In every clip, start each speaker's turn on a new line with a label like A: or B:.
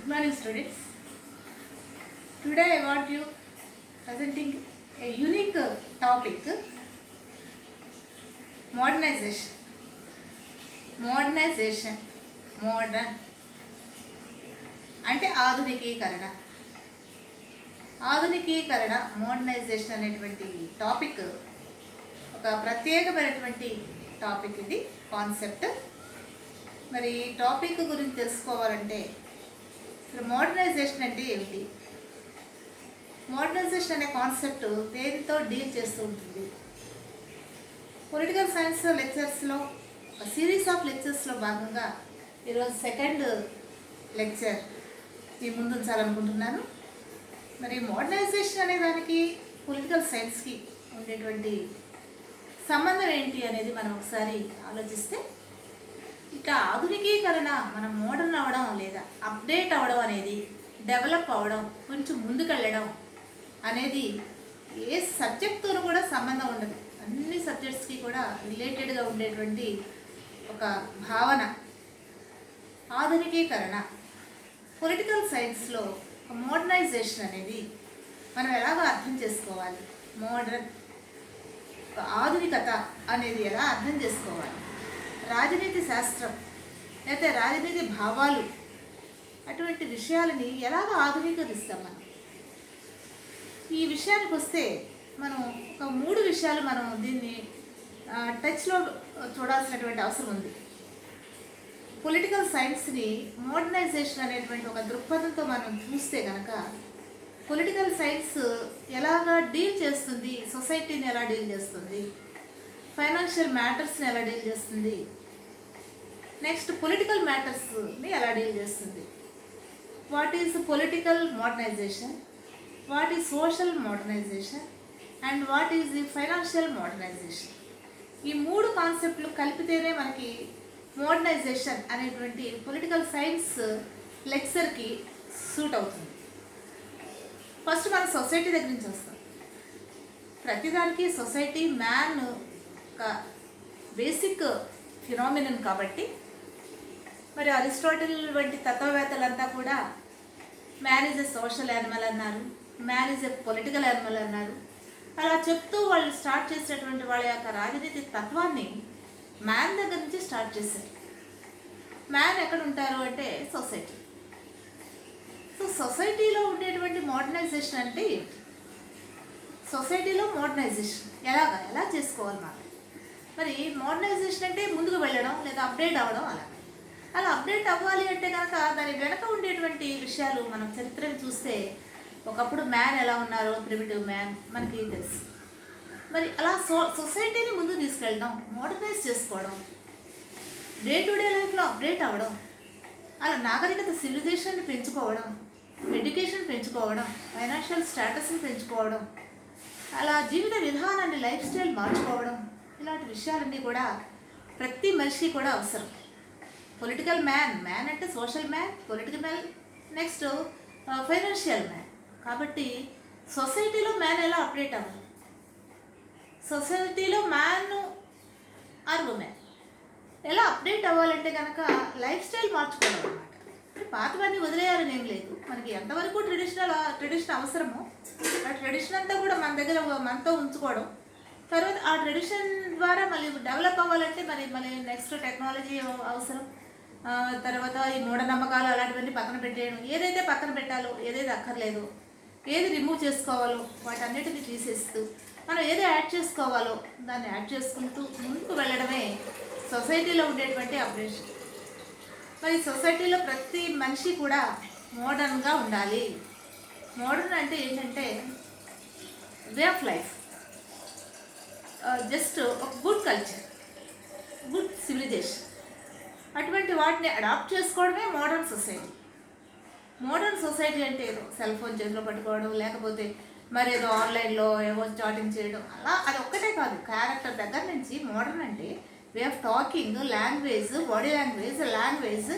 A: Good morning, students. Today I want you presenting a unique topic, modernization. Modernization, modern అంటే ఆధునికీకరణ. ఆధునికీకరణ modernisation అనేటువంటి topic ఒక ప్రత్యేకమైనటువంటి topic. ఇది concept. మరి ఈ టాపిక్ గురించి తెలుసుకోవాలంటే అసలు మోడర్నైజేషన్ అంటే ఏమిటి, మోడర్నైజేషన్ అనే కాన్సెప్ట్ దేనితో డీల్ చేస్తూ ఉంటుంది. పొలిటికల్ సైన్స్ లెక్చర్స్లో ఒక సిరీస్ ఆఫ్ లెక్చర్స్లో భాగంగా ఈరోజు సెకండ్ లెక్చర్ మీ ముందు ఉంచాలనుకుంటున్నాను. మరి మోడర్నైజేషన్ అనే దానికి పొలిటికల్ సైన్స్కి ఉండేటువంటి సంబంధం ఏంటి అనేది మనం ఒకసారి ఆలోచిస్తే, ఇట్లా ఆధునికీకరణ మనం మోడర్న్ అవ్వడం లేదా అప్డేట్ అవ్వడం అనేది, డెవలప్ అవ్వడం, కొంచెం ముందుకెళ్ళడం అనేది ఏ సబ్జెక్ట్తోనూ కూడా సంబంధం ఉండదు. అన్ని సబ్జెక్ట్స్కి కూడా రిలేటెడ్గా ఉండేటువంటి ఒక భావన ఆధునికీకరణ. పొలిటికల్ సైన్స్లో మోడర్నైజేషన్ అనేది మనం ఎలాగో అర్థం చేసుకోవాలి, మోడర్న్ ఆధునికత అనేది ఎలా అర్థం చేసుకోవాలి, రాజనీతి శాస్త్రం లేకపోతే రాజనీతి భావాలు అటువంటి విషయాలని ఎలాగ ఆధునీకరిస్తాం మనం. ఈ విషయానికి వస్తే మనం ఒక 3 విషయాలు మనం దీన్ని టచ్లో చూడాల్సినటువంటి అవసరం ఉంది. పొలిటికల్ సైన్స్ని మోడర్నైజేషన్ అనేటువంటి ఒక దృక్పథంతో మనం చూస్తే కనుక పొలిటికల్ సైన్స్ ఎలాగా డీల్ చేస్తుంది, సొసైటీని ఎలా డీల్ చేస్తుంది, ఫైనాన్షియల్ మ్యాటర్స్ని ఎలా డీల్ చేస్తుంది, నెక్స్ట్ పొలిటికల్ మ్యాటర్స్ని ఎలా డీల్ చేస్తుంది, what is political modernisation, what is social modernisation and what is the financial modernisation. ఈ 3 కాన్సెప్ట్లు కలిపితేనే మనకి మోడర్నైజేషన్ అనేటువంటి పొలిటికల్ సైన్స్ లెక్చర్కి సూట్ అవుతుంది. ఫస్ట్ మన సొసైటీ దగ్గర నుంచి వస్తాం. ప్రతిదానికి సొసైటీ మ్యాన్ ఒక బేసిక్ ఫినామినన్ కాబట్టి, మరి అరిస్టాటిల్ వంటి తత్వవేత్తలంతా కూడా man is a social animal అన్నారు, man is a political animal అన్నారు. అలా చెప్తూ వాళ్ళు స్టార్ట్ చేసినటువంటి వాళ్ళ యొక్క రాజనీతి తత్వాన్ని మ్యాన్ దగ్గర నుంచి స్టార్ట్ చేశారు. మ్యాన్ ఎక్కడ ఉంటారు అంటే సొసైటీ. సో సొసైటీలో ఉండేటువంటి మోడర్నైజేషన్ అంటే ఏంటి, సొసైటీలో మోడర్నైజేషన్ ఎలా చేసుకోవాలి మనం. మరి మోడర్నైజేషన్ అంటే ముందుకు వెళ్ళడం లేదా అప్డేట్ అవ్వడం. అలా అప్డేట్ అవ్వాలి అంటే కనుక దాని వెనక ఉండేటువంటి విషయాలు మనం చరిత్రను చూస్తే, ఒకప్పుడు మ్యాన్ ఎలా ఉన్నారో, ప్రిమిటివ్ మ్యాన్ మనకి తెలుసు. మరి అలా సొసైటీని ముందుకు తీసుకెళ్ళడం, మోడర్నైజ్ చేసుకోవడం, డే టు డే లైఫ్లో అప్డేట్ అవ్వడం, అలా నాగరికత సివిలైజేషన్ని పెంచుకోవడం, ఎడ్యుకేషన్ పెంచుకోవడం, ఫైనాన్షియల్ స్టేటస్ని పెంచుకోవడం, అలా జీవిత విధానాన్ని లైఫ్ స్టైల్ మార్చుకోవడం, ఇలాంటి విషయాలన్నీ కూడా ప్రతి మనిషికి కూడా అవసరం. పొలిటికల్ మ్యాన్ అంటే social man, political man, next financial man. కాబట్టి సొసైటీలో మ్యాన్ ఎలా అప్డేట్ అవ్వాలి, సొసైటీలో మ్యాన్ ఆర్ ఉమెన్ ఎలా అప్డేట్ అవ్వాలంటే కనుక లైఫ్ స్టైల్ మార్చుకోవడం అనమాట. పాతవన్నీ వదిలేయాలని ఏం లేదు. మనకి ఎంతవరకు ట్రెడిషన్ అవసరమో ఆ ట్రెడిషన్ అంతా కూడా మన దగ్గర మనతో ఉంచుకోవడం, తర్వాత ఆ ట్రెడిషన్ ద్వారా మళ్ళీ డెవలప్ అవ్వాలంటే మళ్ళీ నెక్స్ట్ టెక్నాలజీ అవసరం, తర్వాత ఈ మూఢనమ్మకాలు అలాంటివన్నీ పక్కన పెట్టేయడం, ఏదైతే పక్కన పెట్టాలో, ఏదైతే అక్కర్లేదో, ఏది రిమూవ్ చేసుకోవాలో వాటన్నిటిని తీసేస్తూ మనం ఏదో యాడ్ చేసుకోవాలో దాన్ని యాడ్ చేసుకుంటూ ముందుకు వెళ్ళడమే సొసైటీలో ఉండేటువంటి అప్డేషన్. మరి సొసైటీలో ప్రతి మనిషి కూడా మోడర్న్గా ఉండాలి. మోడర్న్ అంటే ఏంటంటే వే ఆఫ్ లైఫ్, జస్ట్ ఒక గుడ్ కల్చర్, గుడ్ సివిలైజేషన్, అటువంటి వాటిని అడాప్ట్ చేసుకోవడమే మోడర్న్ సొసైటీ. మోడర్న్ సొసైటీ అంటే ఏదో సెల్ ఫోన్ చేతిలో పట్టుకోవడం, లేకపోతే మరి ఏదో ఆన్లైన్లో ఏవో చాటింగ్ చేయడం, అలా అది ఒక్కటే కాదు. క్యారెక్టర్ దగ్గర నుంచి మోడర్న్ అంటే way of talking, language, body language,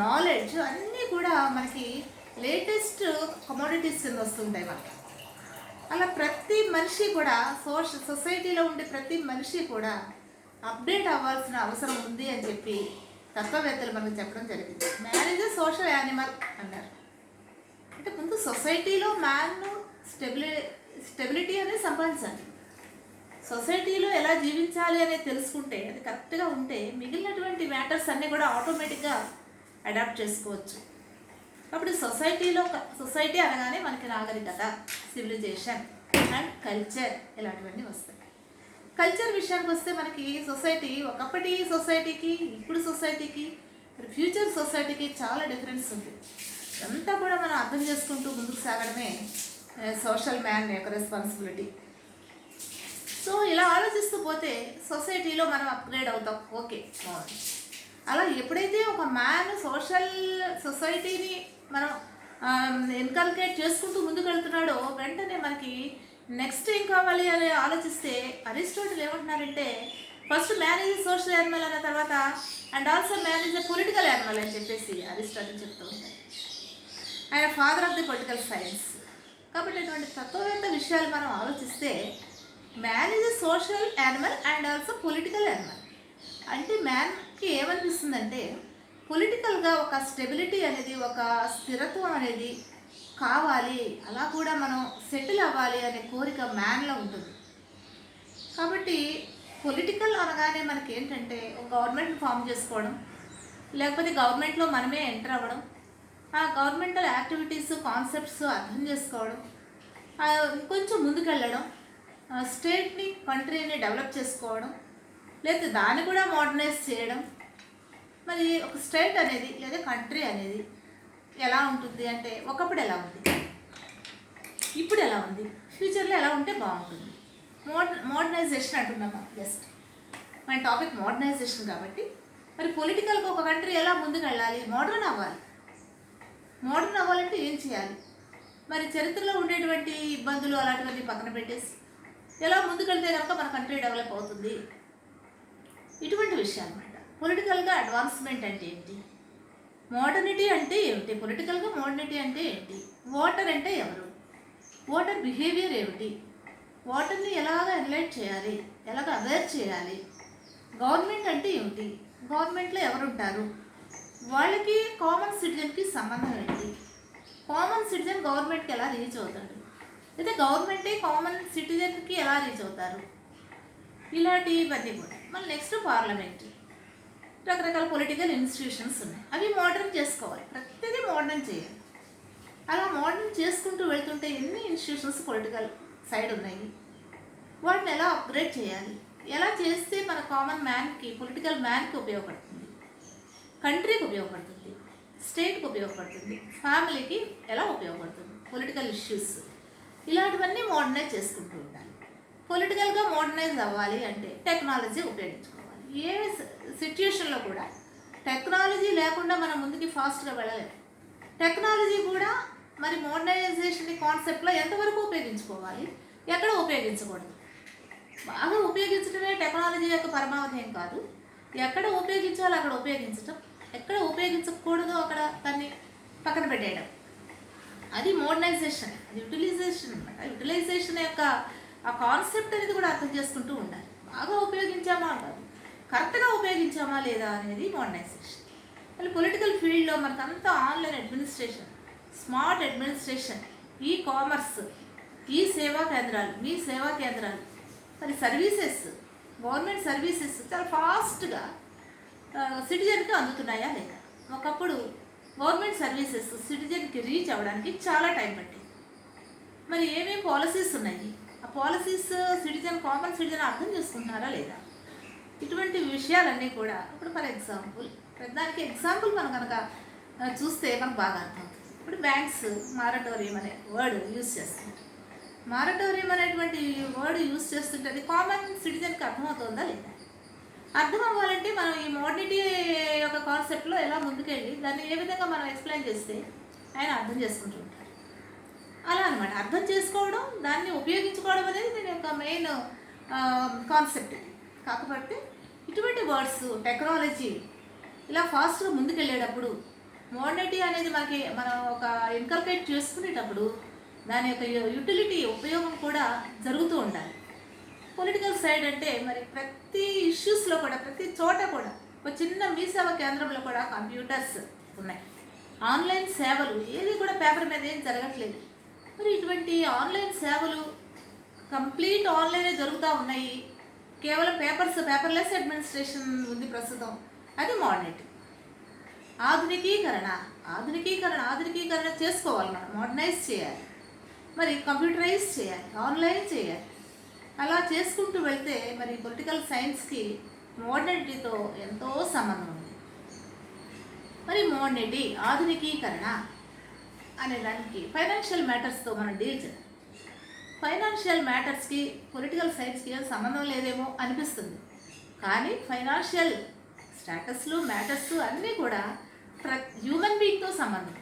A: knowledge అన్నీ కూడా మనకి లేటెస్ట్ కమోడిటీస్ కింద వస్తుంటాయి మనకి. అలా ప్రతి మనిషి కూడా సొసైటీలో ఉండే ప్రతి మనిషి కూడా అప్డేట్ అవ్వాల్సిన అవసరం ఉంది అని చెప్పి తత్వవేత్తలు మనకు చెప్పడం జరిగింది. Man is a social animal అన్నారు. అంటే ముందు సొసైటీలో మ్యాన్ స్టెబిలిటీ అనేది సంపాదించాలి. సొసైటీలో ఎలా జీవించాలి అనేది తెలుసుకుంటే, అది కరెక్ట్గా ఉంటే మిగిలినటువంటి మ్యాటర్స్ అన్నీ కూడా ఆటోమేటిక్గా అడాప్ట్ చేసుకోవచ్చు. అప్పుడు సొసైటీ అనగానే మనకి నాగరికత, సివిలైజేషన్ అండ్ కల్చర్ ఇలాంటివన్నీ వస్తాయి. కల్చర్ విషయానికి వస్తే మనకి సొసైటీ, ఒకప్పటి సొసైటీకి ఇప్పుడు సొసైటీకి, ఫ్యూచర్ సొసైటీకి చాలా డిఫరెన్స్ ఉంది. అంతా కూడా మనం అర్థం చేసుకుంటూ ముందుకు సాగడమే సోషల్ మ్యాన్ యొక్క రెస్పాన్సిబిలిటీ. సో ఇలా ఆలోచిస్తూ పోతే సొసైటీలో మనం అప్గ్రేడ్ అవుతాం. ఓకే, బాగుంది. అలా ఎప్పుడైతే ఒక మ్యాన్ సొసైటీని మనం ఇన్కల్కేట్ చేసుకుంటూ ముందుకు వెళ్తున్నాడో, వెంటనే మనకి నెక్స్ట్ ఏం కావాలి అని ఆలోచిస్తే అరిస్టాటిల్ ఏమంటున్నారంటే, first man is social animal అన్న తర్వాత and also man is a political animal అని చెప్పేసి అరిస్టాటిల్ చెప్తూ ఉంటారు. ఆయన father of the political science. కాబట్టి ఇటువంటి తత్వవేత్త విషయాలు మనం ఆలోచిస్తే man is a social animal and also political animal. అంటే మ్యాన్కి ఏమనిపిస్తుందంటే, పొలిటికల్గా ఒక స్టెబిలిటీ అనేది, ఒక స్థిరత్వం అనేది కావాలి, అలా కూడా మనం సెటిల్ అవ్వాలి అనే కోరిక మ్యాన్లో ఉంటుంది. కాబట్టి పొలిటికల్ అనగానే మనకి ఏంటంటే, ఒక గవర్నమెంట్ ఫామ్ చేసుకోవడం, లేకపోతే గవర్నమెంట్లో మనమే ఎంటర్ అవ్వడం, ఆ గవర్నమెంటల్ యాక్టివిటీస్, కాన్సెప్ట్స్ అర్థం చేసుకోవడం, కొంచెం ముందుకెళ్ళడం, స్టేట్ని, కంట్రీని డెవలప్ చేసుకోవడం, లేదా దాన్ని కూడా మోడర్నైజ్ చేయడం. మరి ఒక స్టేట్ అనేది లేదా కంట్రీ అనేది ఎలా ఉంటుంది అంటే, ఒకప్పుడు ఎలా ఉంది, ఇప్పుడు ఎలా ఉంది, ఫ్యూచర్లో ఎలా ఉంటే బాగుంటుంది. మోడర్నైజేషన్ అంటున్నాము. జస్ట్ మన టాపిక్ మోడర్నైజేషన్ కాబట్టి, మరి పొలిటికల్గా ఒక కంట్రీ ఎలా ముందుకు వెళ్ళాలి, మోడర్న్ అవ్వాలి. మోడర్న్ అవ్వాలంటే ఏం చేయాలి? మరి చరిత్రలో ఉండేటువంటి ఇబ్బందులు అలాంటివన్నీ పక్కన పెట్టేసి ఎలా ముందుకెళ్తే కనుక మన కంట్రీ డెవలప్ అవుతుంది, ఇటువంటి విషయాలు అన్నమాట. పొలిటికల్గా అడ్వాన్స్మెంట్ అంటే ఏంటి, మోడర్నిటీ అంటే ఏమిటి, పొలిటికల్గా మోడర్నిటీ అంటే ఏంటి, ఓటర్ అంటే ఎవరు, ఓటర్ బిహేవియర్ ఏమిటి, ఓటర్ని ఎలాగ ఎన్లైట్ చేయాలి, ఎలాగ అవేర్ చేయాలి, గవర్నమెంట్ అంటే ఏమిటి, గవర్నమెంట్లో ఎవరుంటారు, వాళ్ళకి కామన్ సిటిజన్కి సంబంధం ఏంటి, కామన్ సిటిజన్ గవర్నమెంట్కి ఎలా రీచ్ అవుతాడు, అయితే గవర్నమెంటే కామన్ సిటిజన్కి ఎలా రీచ్ అవుతారు, ఇలాంటివన్నీ కూడా. మళ్ళీ నెక్స్ట్ పార్లమెంట్, రకరకాల పొలిటికల్ ఇన్స్టిట్యూషన్స్ ఉన్నాయి, అవి మోడర్న్ చేసుకోవాలి, ప్రతిదీ మోడర్న్ చేయాలి. అలా మోడర్న్ చేసుకుంటూ వెళ్తుంటే ఎన్ని ఇన్స్టిట్యూషన్స్ పొలిటికల్ సైడ్ ఉన్నాయి, వాటిని ఎలా అప్గ్రేడ్ చేయాలి, ఎలా చేస్తే మన కామన్ మ్యాన్కి, పొలిటికల్ మ్యాన్కి ఉపయోగపడుతుంది, కంట్రీకి ఉపయోగపడుతుంది, స్టేట్కి ఉపయోగపడుతుంది, ఫ్యామిలీకి ఎలా ఉపయోగపడుతుంది, పొలిటికల్ ఇష్యూస్, ఇలాంటివన్నీ మోడర్నైజ్ చేసుకుంటూ ఉండాలి. పొలిటికల్గా మోడర్నైజ్ అవ్వాలి అంటే టెక్నాలజీ ఉపయోగించుకోవాలి. ఏ సిచ్యుయేషన్లో కూడా టెక్నాలజీ లేకుండా మనం ముందుకి ఫాస్ట్గా వెళ్ళలేము. టెక్నాలజీ కూడా మరి మోడర్నైజేషన్ కాన్సెప్ట్లో ఎంతవరకు ఉపయోగించుకోవాలి, ఎక్కడ ఉపయోగించకూడదు. బాగా ఉపయోగించడమే టెక్నాలజీ యొక్క పరమావధి ఏం కాదు. ఎక్కడ ఉపయోగించాలో అక్కడ ఉపయోగించడం, ఎక్కడ ఉపయోగించకూడదో అక్కడ దాన్ని పక్కన పెట్టేయడం, అది మోడర్నైజేషన్, అది యూటిలైజేషన్ అనమాట. యూటిలైజేషన్ యొక్క ఆ కాన్సెప్ట్ అనేది కూడా అర్థం చేసుకుంటూ ఉండాలి. బాగా ఉపయోగించామా కాదు, కరెక్ట్గా ఉపయోగించామా లేదా అనేది మోడర్నైజేషన్. మళ్ళీ పొలిటికల్ ఫీల్డ్లో మనకంతా online administration, smart administration, e commerce, ఈ సేవా కేంద్రాలు, మీ సేవా కేంద్రాలు, మరి సర్వీసెస్, గవర్నమెంట్ సర్వీసెస్ చాలా ఫాస్ట్గా సిటిజన్కి అందుతున్నాయా లేదా. ఒకప్పుడు గవర్నమెంట్ సర్వీసెస్ సిటిజన్కి రీచ్ అవ్వడానికి చాలా టైం పట్టింది. మరి ఏమేమి పాలసీస్ ఉన్నాయి, ఆ పాలసీస్ కామన్ సిటిజన్ అర్థం చేసుకుంటున్నారా లేదా, ఇటువంటి విషయాలన్నీ కూడా. ఇప్పుడు ఫర్ ఎగ్జాంపుల్, దానికి ఎగ్జాంపుల్ మనం కనుక చూస్తే మనకు బాగా అర్థమవుతుంది. ఇప్పుడు బ్యాంక్స్ మారటోరియం అనే వర్డ్ యూజ్ చేస్తున్నారు. మారటోరియం అనేటువంటి వర్డ్ యూజ్ చేస్తుంటే అది కామన్ సిటిజన్కి అర్థమవుతుందా లేదా. అర్థం అవ్వాలంటే మనం ఈ మోడర్నిటీ యొక్క కాన్సెప్ట్లో ఎలా ముందుకెళ్ళి దాన్ని ఏ విధంగా మనం ఎక్స్ప్లెయిన్ చేస్తే ఆయన అర్థం చేసుకుంటూ ఉంటారు. అలా అనమాట, అర్థం చేసుకోవడం, దాన్ని ఉపయోగించుకోవడం అనేది దీని యొక్క మెయిన్ కాన్సెప్ట్. కాకపోతే ఇటువంటి వర్డ్స్, టెక్నాలజీ ఇలా ఫాస్ట్గా ముందుకెళ్ళేటప్పుడు మోడర్నిటీ అనేది మనం ఒక ఇన్కల్కేట్ చేసుకునేటప్పుడు దాని యొక్క యూటిలిటీ, ఉపయోగం కూడా జరుగుతూ ఉండాలి. పొలిటికల్ సైడ్ అంటే మరి ప్రతి ఇష్యూస్లో కూడా, ప్రతి చోట కూడా ఒక చిన్న మీ సేవా కేంద్రంలో కూడా కంప్యూటర్స్ ఉన్నాయి. ఆన్లైన్ సేవలు ఏది కూడా పేపర్ మీద ఏం జరగట్లేదు. మరి ఇటువంటి ఆన్లైన్ సేవలు కంప్లీట్ ఆన్లైనే జరుగుతూ ఉన్నాయి. కేవలం పేపర్లెస్ అడ్మినిస్ట్రేషన్ ఉంది ప్రస్తుతం. అది మోడర్నిటీ. ఆధునికీకరణ చేసుకోవాలి. మనం మోడర్నైజ్ చేయాలి, మరి కంప్యూటరైజ్ చేయాలి, ఆన్లైన్ చేయాలి. అలా చేసుకుంటూ వెళ్తే మరి పొలిటికల్ సైన్స్కి మోడర్నిటీతో ఎంతో సంబంధం ఉంది. మరి మోడర్నిటీ, ఆధునికీకరణ అనే దానికి ఫైనాన్షియల్ మ్యాటర్స్తో మనం డీల్ చేయాలి. ఫైనాన్షియల్ మ్యాటర్స్కి పొలిటికల్ సైన్స్కి ఏం సంబంధం లేదేమో అనిపిస్తుంది. కానీ ఫైనాన్షియల్ స్టేటస్లు, మ్యాటర్స్ అన్నీ కూడా హ్యూమన్ బీయింగ్తో సంబంధం.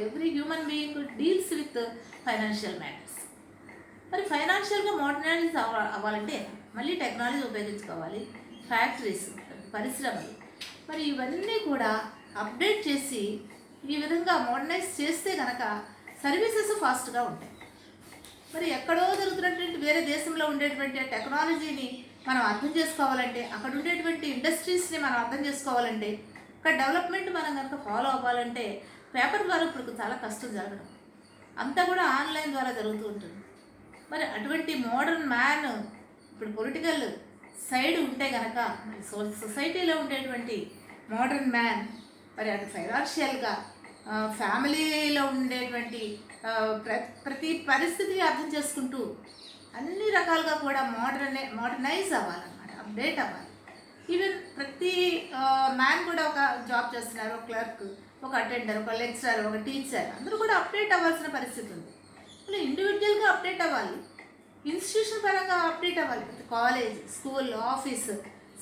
A: Every human being deals with financial matters. మరి ఫైనాన్షియల్గా మోడర్నైజ్ అవ్వాలంటే మళ్ళీ టెక్నాలజీ ఉపయోగించుకోవాలి. ఫ్యాక్టరీస్, పరిశ్రమలు, మరి ఇవన్నీ కూడా అప్డేట్ చేసి ఈ విధంగా మోడర్నైజ్ చేస్తే కనుక సర్వీసెస్ ఫాస్ట్గా ఉంటాయి. మరి ఎక్కడో జరుగుతున్నటువంటి వేరే దేశంలో ఉండేటువంటి టెక్నాలజీని మనం అర్థం చేసుకోవాలంటే, అక్కడ ఉండేటువంటి ఇండస్ట్రీస్ని మనం అర్థం చేసుకోవాలంటే, అక్కడ డెవలప్మెంట్ మనం కనుక ఫాలో అవ్వాలంటే పేపర్ ద్వారా ఇప్పుడు చాలా కష్టం జరగడం. అంతా కూడా ఆన్లైన్ ద్వారా జరుగుతూ ఉంటుంది. మరి అటువంటి మోడర్న్ మ్యాన్ ఇప్పుడు పొలిటికల్ సైడ్ ఉంటే కనుక మరి సొసైటీలో ఉండేటువంటి మోడర్న్ మ్యాన్ మరి అటు ఫైనాన్షియల్గా, ఫ్యామిలీలో ఉండేటువంటి ప్రతి పరిస్థితిని అర్థం చేసుకుంటూ అన్ని రకాలుగా కూడా మోడర్నైజ్ అవ్వాలన్నమాట, అప్డేట్ అవ్వాలి. ఈవెన్ ప్రతి మ్యాన్ కూడా ఒక జాబ్ చేస్తున్నారు. ఒక క్లర్క్, ఒక అటెండర్, ఒక లెక్చరర్, ఒక టీచర్, అందరూ కూడా అప్డేట్ అవ్వాల్సిన పరిస్థితి ఉంది. ఇలా ఇండివిజువల్గా అప్డేట్ అవ్వాలి, ఇన్స్టిట్యూషన్ పరంగా అప్డేట్ అవ్వాలి. College, school, office,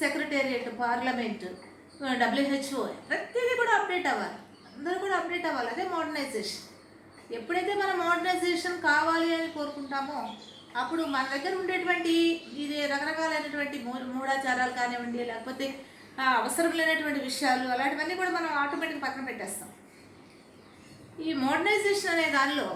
A: secretariat, parliament, WHO, ప్రతిదీ కూడా అప్డేట్ అవ్వాలి. అందరూ కూడా అప్డేట్ అవ్వాలి. అదే మోడర్నైజేషన్. ఎప్పుడైతే మనం మోడర్నైజేషన్ కావాలి అని కోరుకుంటామో అప్పుడు మన దగ్గర ఉండేటువంటి ఇది రకరకాలైనటువంటి మూఢాచారాలు కానివ్వండి, లేకపోతే అవసరం లేనటువంటి విషయాలు, అలాంటివన్నీ కూడా మనం ఆటోమేటిక్గా పక్కన పెట్టేస్తాం. ఈ మోడర్నైజేషన్ అనే దానిలో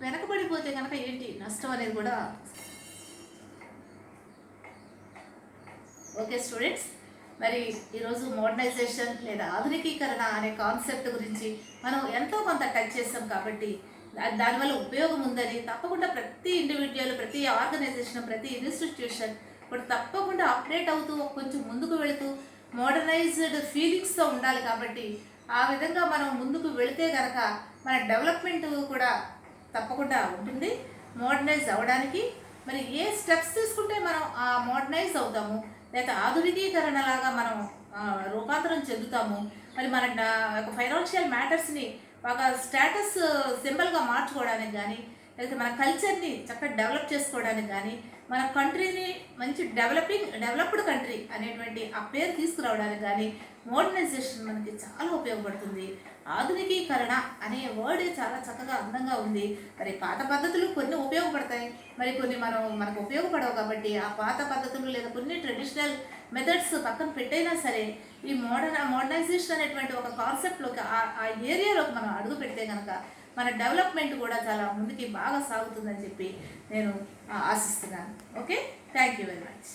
A: వెనకబడిపోతే కనుక ఏంటి నష్టం అనేది కూడా. ఓకే స్టూడెంట్స్, మరి ఈరోజు మోడర్నైజేషన్ లేదా ఆధునికీకరణ అనే కాన్సెప్ట్ గురించి మనం ఎంతో కొంత టచ్ చేస్తాం. కాబట్టి దానివల్ల ఉపయోగం ఉందని తప్పకుండా ప్రతి ఇండివిజువల్, ప్రతి ఆర్గనైజేషన్, ప్రతి ఇన్స్టిట్యూషన్ ఇప్పుడు తప్పకుండా అప్డేట్ అవుతూ కొంచెం ముందుకు వెళుతూ మోడర్నైజ్డ్ ఫీలింగ్స్తో ఉండాలి. కాబట్టి ఆ విధంగా మనం ముందుకు వెళితే కనుక మన డెవలప్మెంట్ కూడా తప్పకుండా ఉంటుంది. మోడర్నైజ్ అవ్వడానికి మరి ఏ స్టెప్స్ తీసుకుంటే మనం ఆ మోడర్నైజ్ అవుతాము, లేదా ఆధునికీకరణలాగా మనం రూపాంతరం చెందుతాము. మరి మన ఫైనాన్షియల్ మ్యాటర్స్ని ఒక స్టేటస్ సింబల్గా మార్చుకోవడానికి కానీ, లేకపోతే మన కల్చర్ని చక్కగా డెవలప్ చేసుకోవడానికి కానీ, మన కంట్రీని మంచి డెవలప్డ్ కంట్రీ అనేటువంటి ఆ పేరు తీసుకురావడానికి కానీ మోడర్నైజేషన్ మనకి చాలా ఉపయోగపడుతుంది. ఆధునికీకరణ అనే వర్డే చాలా చక్కగా అందంగా ఉంది. మరి పాత పద్ధతులు కొన్ని ఉపయోగపడతాయి, మరి కొన్ని మనకు ఉపయోగపడవు. కాబట్టి ఆ పాత పద్ధతులు లేదా కొన్ని ట్రెడిషనల్ మెథడ్స్ పక్కన పెట్టైనా సరే ఈ మోడర్నైజేషన్ అనేటువంటి ఒక కాన్సెప్ట్లోకి ఆ ఏరియాలోకి మనం అడుగు పెడితే కనుక మన డెవలప్మెంట్ కూడా చాలా ముందుకి బాగా సాగుతుందని చెప్పి నేను ఆశిస్తున్నాను. Okay, thank you very much.